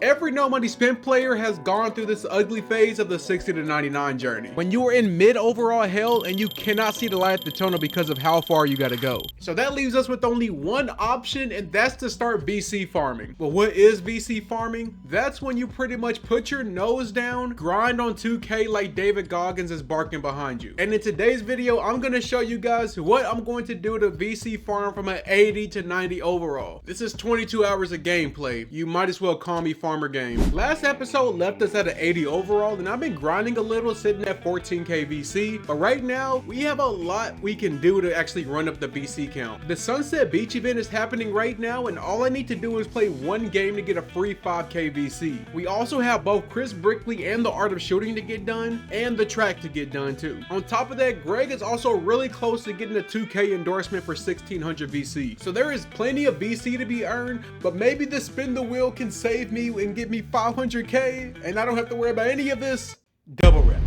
Every no money spent player has gone through this ugly phase of the 60 to 99 journey, when you are in mid overall hell and you cannot see the light at the tunnel because of how far you gotta go. So that leaves us with only one option, and that's to start VC farming. Well, what is VC farming? That's when you pretty much put your nose down, grind on 2K like David Goggins is barking behind you. And in today's video, I'm gonna show you guys what I'm going to do to VC farm from an 80 to 90 overall. This is 22 hours of gameplay. You might as well call me Farmer Game. Last episode left us at an 80 overall, and I've been grinding a little, sitting at 14k VC. But right now, we have a lot we can do to actually run up the VC count. The Sunset Beach event is happening right now, and all I need to do is play one game to get a free 5k VC. We also have both Chris Brickley and the Art of Shooting to get done, and the track to get done too. On top of that, Greg is also really close to getting a 2k endorsement for 1600 VC. So there is plenty of VC to be earned, but maybe the spin the wheel can save me and get me 500k, and I don't have to worry about any of this. Double rep.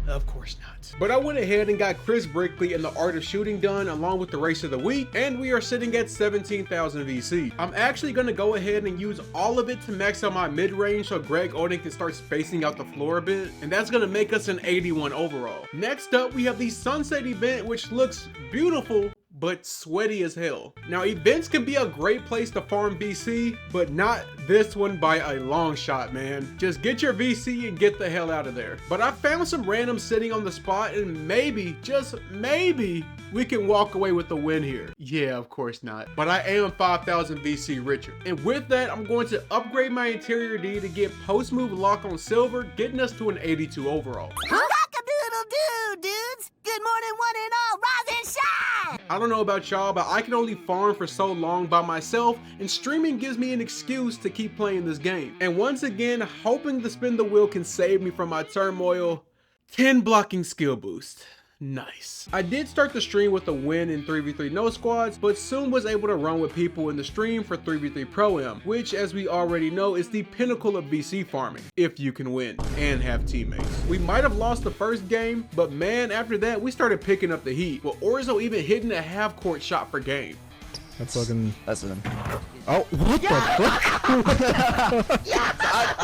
Of course not. But I went ahead and got Chris Brickley and the Art of Shooting done along with the race of the week, and we are sitting at 17,000 VC. I'm actually going to go ahead and use all of it to max out my mid-range so Greg Oden can start spacing out the floor a bit, and that's going to make us an 81 overall. Next up, we have the Sunset event, which looks beautiful but sweaty as hell. Now, events can be a great place to farm VC, but not this one by a long shot, man. Just get your VC and get the hell out of there. But I found some randoms sitting on the spot, and maybe, just maybe, we can walk away with the win here. Yeah, of course not. But I am 5,000 VC richer. And with that, I'm going to upgrade my interior D to get post move lock on silver, getting us to an 82 overall. Cock-a-doodle-doo, dudes! Good morning, one and all! Rise and shine! I don't know about y'all, but I can only farm for so long by myself, and streaming gives me an excuse to keep playing this game. And once again, hoping the spin the wheel can save me from my turmoil. 10 blocking skill boost. Nice. I did start the stream with a win in 3v3 no squads, but soon was able to run with people in the stream for 3v3 Pro-Am, which, as we already know, is the pinnacle of VC farming, if you can win and have teammates. We might have lost the first game, but man, after that, we started picking up the heat, with Orzo even hitting a half-court shot per game. That's fucking... That's him. Oh, what the fuck?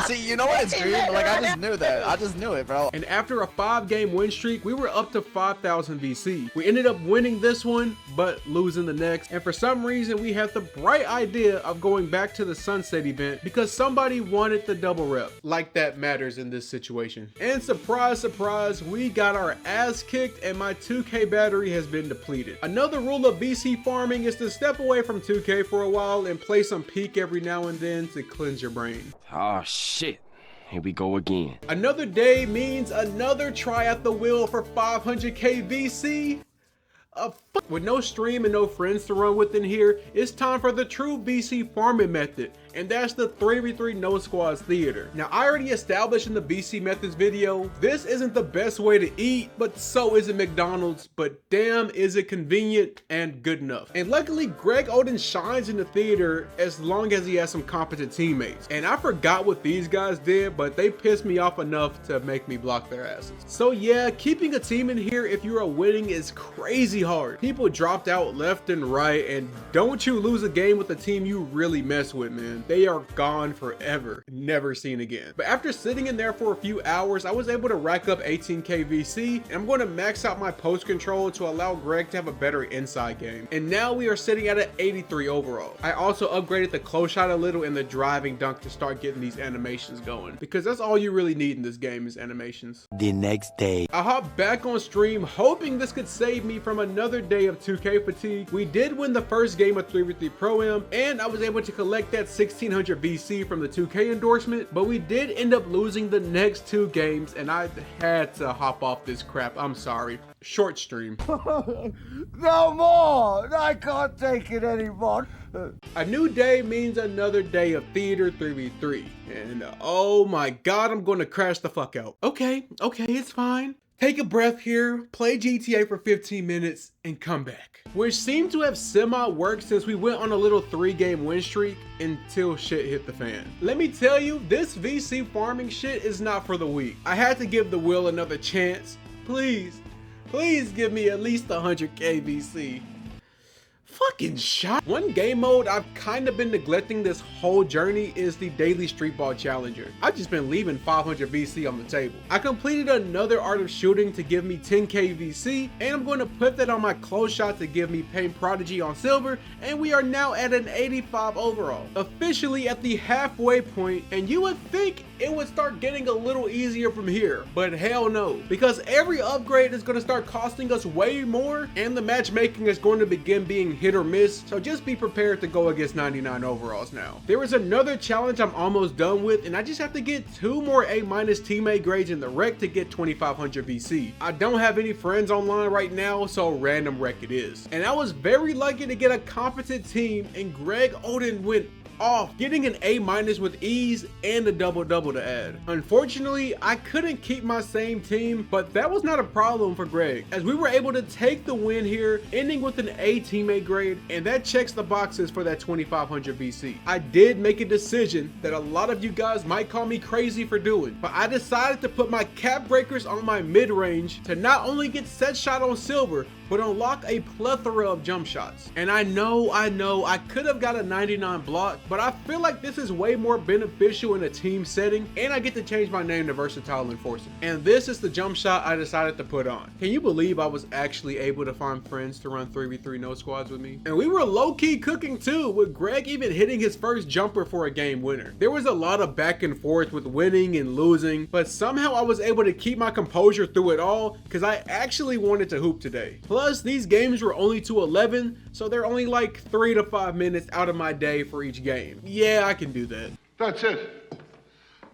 See, you know what it's green? Like, I just knew that. I just knew it, bro. And after a 5-game win streak, we were up to 5,000 VC. We ended up winning this one, but losing the next. And for some reason, we had the bright idea of going back to the Sunset event because somebody wanted the double rep. Like that matters in this situation. And surprise, surprise, we got our ass kicked and my 2K battery has been depleted. Another rule of VC farming is to step away from 2K for a while and play some Peak every now and then to cleanse your brain. Oh shit, here we go again. Another day means another try at the wheel for 500k VC. With no stream and no friends to run with in here, it's time for the true VC farming method, and that's the 3v3 no squads theater. Now, I already established in the VC methods video, this isn't the best way to eat, but so isn't McDonald's, but damn is it convenient and good enough. And luckily, Greg Oden shines in the theater as long as he has some competent teammates. And I forgot what these guys did, but they pissed me off enough to make me block their asses. So yeah, keeping a team in here if you are winning is crazy hard. People dropped out left and right, and don't you lose a game with a team you really mess with, man. They are gone forever, never seen again. But after sitting in there for a few hours, I was able to rack up 18k VC, and I'm going to max out my post control to allow Greg to have a better inside game. And now we are sitting at an 83 overall. I also upgraded the close shot a little and the driving dunk to start getting these animations going, because that's all you really need in this game is animations. The next day. I hopped back on stream hoping this could save me from another day of 2K fatigue. We did win the first game of 3v3 Pro-Am, and I was able to collect that 1600 VC from the 2K endorsement, but we did end up losing the next 2 games, and I had to hop off this crap. I'm sorry. Short stream. No more! I can't take it anymore. A new day means another day of theater 3v3, and oh my god, I'm going to crash the fuck out. Okay, it's fine. Take a breath here, play GTA for 15 minutes, and come back. Which seemed to have semi-worked since we went on a little 3-game win streak until shit hit the fan. Let me tell you, this VC farming shit is not for the weak. I had to give the wheel another chance. Please give me at least 100k VC. fucking shot. One game mode I've kind of been neglecting this whole journey is the daily street ball challenger. I've just been leaving 500 VC on the table. I completed another art of shooting to give me 10k VC, and I'm going to put that on my close shot to give me paint prodigy on silver, and we are now at an 85 overall. Officially at the halfway point, and you would think it would start getting a little easier from here, but hell no, because every upgrade is going to start costing us way more, and the matchmaking is going to begin being hit or miss, so just be prepared to go against 99 overalls now. There is another challenge I'm almost done with, and I just have to get 2 more A- teammate grades in the rec to get 2500 VC. I don't have any friends online right now, so random rec it is. And I was very lucky to get a competent team, and Greg Oden went off, getting an A- with ease and a double-double to add. Unfortunately, I couldn't keep my same team, but that was not a problem for Greg, as we were able to take the win here, ending with an A teammate grade, and that checks the boxes for that 2500 VC. I did make a decision that a lot of you guys might call me crazy for doing, but I decided to put my cap breakers on my mid-range to not only get set shot on silver, but unlock a plethora of jump shots. And I know I could have got a 99 block, but I feel like this is way more beneficial in a team setting, and I get to change my name to Versatile Enforcer. And this is the jump shot I decided to put on. Can you believe I was actually able to find friends to run 3v3 no squads with me? And we were low-key cooking too, with Greg even hitting his first jumper for a game winner. There was a lot of back and forth with winning and losing, but somehow I was able to keep my composure through it all, because I actually wanted to hoop today. Plus, these games were only to 11, so they're only like 3 to 5 minutes out of my day for each game. Yeah, I can do that. That's it.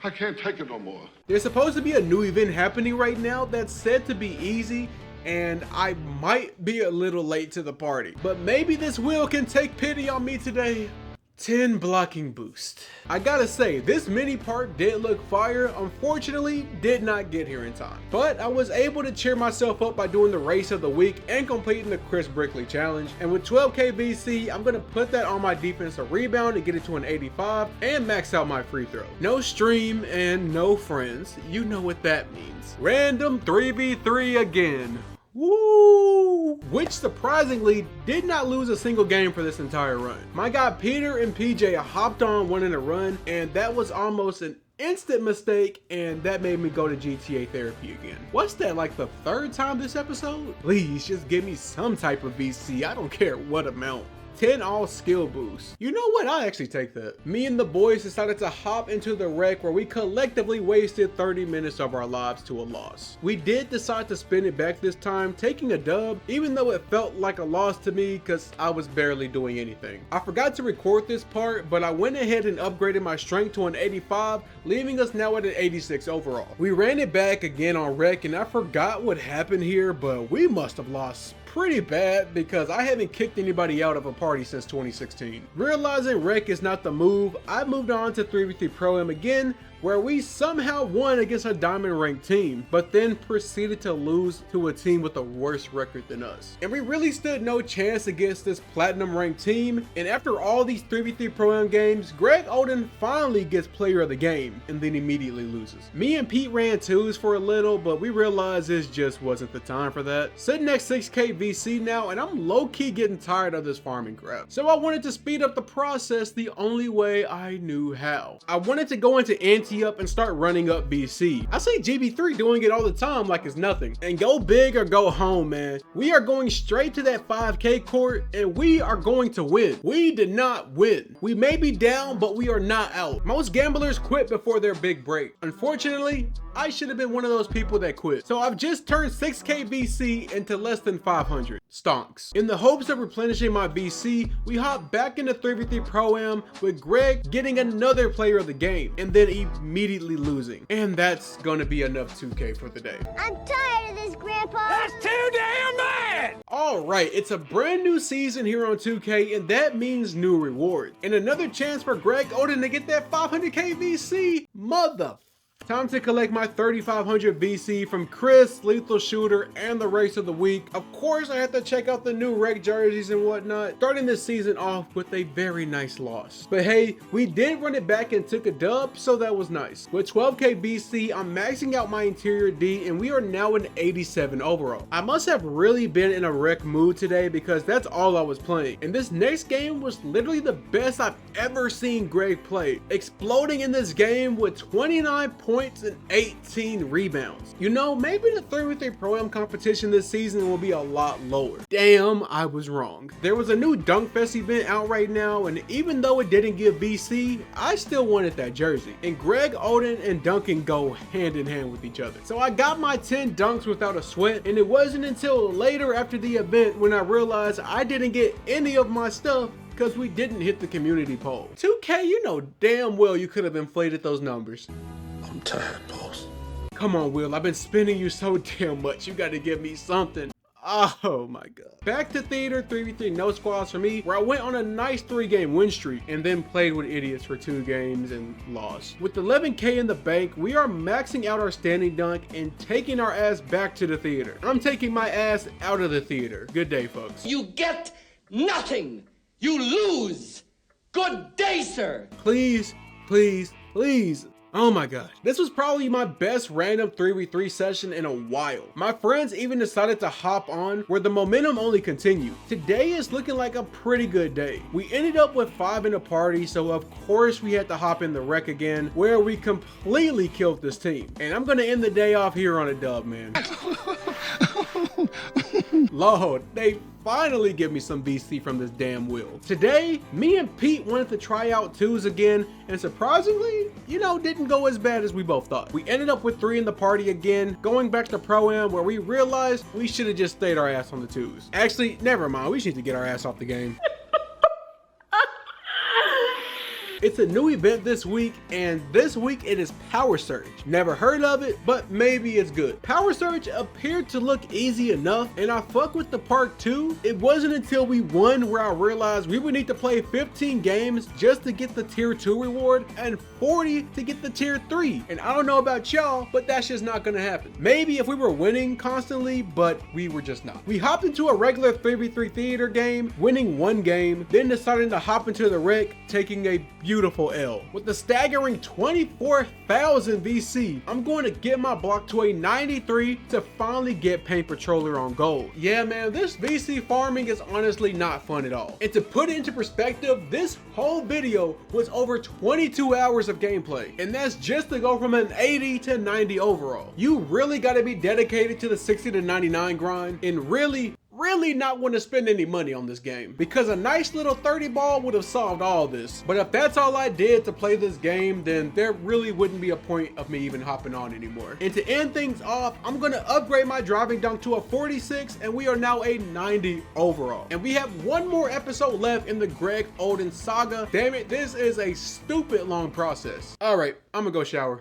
I can't take it no more. There's supposed to be a new event happening right now that's said to be easy, and I might be a little late to the party. But maybe this wheel can take pity on me today. 10 blocking boost. I gotta say, this mini part did look fire. Unfortunately, did not get here in time. But I was able to cheer myself up by doing the race of the week and completing the Chris Brickley challenge. And with 12k VC, I'm gonna put that on my defensive rebound to get it to an 85 and max out my free throw. No stream and no friends. You know what that means. Random 3v3 again. Woo! Which surprisingly did not lose a single game for this entire run. My guy Peter and PJ hopped on one in a run, and that was almost an instant mistake, and that made me go to GTA therapy again. What's that, like the 3rd time this episode? Please just give me some type of VC, I don't care what amount. 10 all skill boosts. You know what? I'll actually take that. Me and the boys decided to hop into the wreck where we collectively wasted 30 minutes of our lives to a loss. We did decide to spin it back this time, taking a dub, even though it felt like a loss to me because I was barely doing anything. I forgot to record this part, but I went ahead and upgraded my strength to an 85, leaving us now at an 86 overall. We ran it back again on wreck, and I forgot what happened here, but we must have lost pretty bad because I haven't kicked anybody out of a party since 2016. Realizing rec is not the move, I moved on to 3v3 Pro-Am again, where we somehow won against a diamond ranked team, but then proceeded to lose to a team with a worse record than us. And we really stood no chance against this platinum ranked team, and after all these 3v3 Pro-Am games, Greg Oden finally gets player of the game, and then immediately loses. Me and Pete ran twos for a little, but we realized this just wasn't the time for that. Sitting at 6k VC now, and I'm low-key getting tired of this farming crap. So I wanted to speed up the process the only way I knew how. I wanted to go into anti-up and start running up BC. I see GB3 doing it all the time like it's nothing. And go big or go home, man. We are going straight to that 5k court, and we are going to win. We did not win. We may be down, but we are not out. Most gamblers quit before their big break. Unfortunately, I should have been one of those people that quit. So I've just turned 6k VC into less than 500. Stonks. In the hopes of replenishing my VC, we hop back into 3v3 Pro-Am with Greg getting another player of the game and then immediately losing. And that's gonna be enough 2k for the day. I'm tired of this, Grandpa. That's too damn bad! Alright, it's a brand new season here on 2K, and that means new rewards. And another chance for Greg Oden to get that 500k VC. Mother Time to collect my 3500 VC from Chris, Lethal Shooter, and the Race of the Week. Of course, I had to check out the new rec jerseys and whatnot, starting this season off with a very nice loss. But hey, we did run it back and took a dub, so that was nice. With 12k VC, I'm maxing out my interior D, and we are now an 87 overall. I must have really been in a wreck mood today because that's all I was playing. And this next game was literally the best I've ever seen Greg play, exploding in this game with 29 points and 18 rebounds. You know, maybe the 3v3 Pro-Am competition this season will be a lot lower. Damn, I was wrong. There was a new Dunk Fest event out right now, and even though it didn't give VC, I still wanted that jersey. And Greg Oden and Duncan go hand in hand with each other. So I got my 10 dunks without a sweat, and it wasn't until later after the event when I realized I didn't get any of my stuff because we didn't hit the community poll. 2K, you know damn well you could have inflated those numbers. I'm tired, boss. Come on, Will, I've been spending you so damn much. You gotta give me something. Oh my god. Back to theater, 3v3 no squads for me, where I went on a nice 3-game win streak and then played with idiots for 2 games and lost. With 11k in the bank, we are maxing out our standing dunk and taking our ass back to the theater. I'm taking my ass out of the theater. Good day, folks. You get nothing. You lose. Good day, sir. Please, please, please. Oh my god. This was probably my best random 3v3 session in a while. My friends even decided to hop on where the momentum only continued. Today is looking like a pretty good day. We ended up with 5 in the party, so of course we had to hop in the wreck again where we completely killed this team. And I'm gonna end the day off here on a dub, man. Lord, they finally give me some VC from this damn Will. Today, me and Pete wanted to try out 2s again, and surprisingly, you know, didn't go as bad as we both thought. We ended up with 3 in the party again, going back to Pro-Am where we realized we should have just stayed our ass on the 2s. Actually, never mind, we just need to get our ass off the game. It's a new event this week, and this week it is Power Surge. Never heard of it, but maybe it's good. Power Surge appeared to look easy enough, and I fuck with the part 2. It wasn't until we won where I realized we would need to play 15 games just to get the tier 2 reward and 40 to get the tier 3. And I don't know about y'all, but that's just not gonna happen. Maybe if we were winning constantly, but we were just not. We hopped into a regular 3v3 theater game, winning 1 game, then deciding to hop into the wreck, taking a beautiful L. With the staggering 24,000 VC, I'm going to get my block to a 93 to finally get Paint Patroller on gold. Yeah man, this VC farming is honestly not fun at all. And to put it into perspective, this whole video was over 22 hours of gameplay. And that's just to go from an 80 to 90 overall. You really got to be dedicated to the 60 to 99 grind and really not want to spend any money on this game, because a nice little 30 ball would have solved all this. But if that's all I did to play this game, then there really wouldn't be a point of me even hopping on anymore. And to end things off, I'm gonna upgrade my driving dunk to a 46, and we are now a 90 overall. And we have 1 more episode left in the Greg Oden saga. Damn it, this is a stupid long process. All right, I'm gonna go shower.